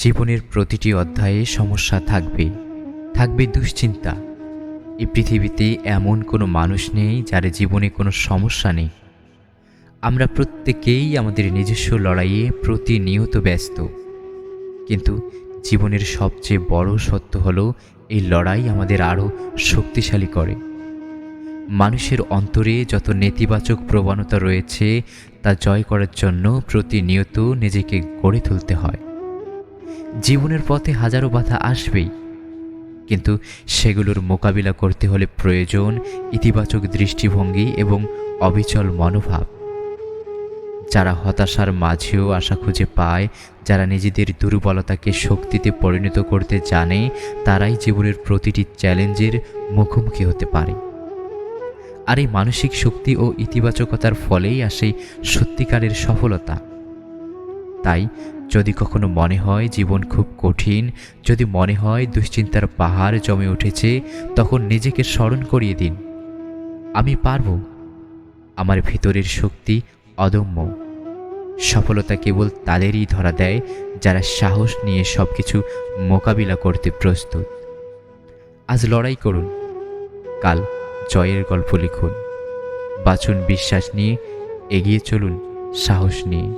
জীবনের প্রতিটি অধ্যায়ে সমস্যা থাকবে, থাকবে দুশ্চিন্তা। এই পৃথিবীতে এমন কোনো মানুষ নেই যার জীবনে কোনো সমস্যা নেই। আমরা প্রত্যেকেই আমাদের নিজস্ব লড়াইয়ে প্রতিনিয়ত ব্যস্ত, কিন্তু জীবনের সবচেয়ে বড় সত্য হলো এই লড়াই আমাদের আরও শক্তিশালী করে। মানুষের অন্তরে যত নেতিবাচক প্রবণতা রয়েছে তা জয় করার জন্য প্রতিনিয়ত নিজেকে গড়ে তুলতে হয়। জীবনের পথে হাজারো বাধা আসবেই, কিন্তু সেগুলোর মোকাবিলা করতে হলে প্রয়োজন ইতিবাচক দৃষ্টিভঙ্গি এবং অবিচল মনোভাব। যারা হতাশার মাঝেও আশা খুঁজে পায়, যারা নিজেদের দুর্বলতাকে শক্তিতে পরিণত করতে জানে, তারাই জীবনের প্রতিটি চ্যালেঞ্জের মুখোমুখি হতে পারে। আর এই মানসিক শক্তি ও ইতিবাচকতার ফলেই আসে সত্যিকারের সফলতা। তাই যদি কখনো মনে হয় জীবন খুব কঠিন, যদি মনে হয় দুশ্চিন্তার পাহাড় জমে উঠেছে, তখন নিজেকে স্মরণ করিয়ে দিন, আমি পারব। আমার ভিতরের শক্তি অদম্য। সফলতা কেবল তাদেরই ধরা দেয় যারা সাহস নিয়ে সবকিছু মোকাবিলা করতে প্রস্তুত। আজ লড়াই করুন, কাল জয়ের গল্প লিখুন। বাঁচুন বিশ্বাস নিয়ে, এগিয়ে চলুন সাহস নিয়ে।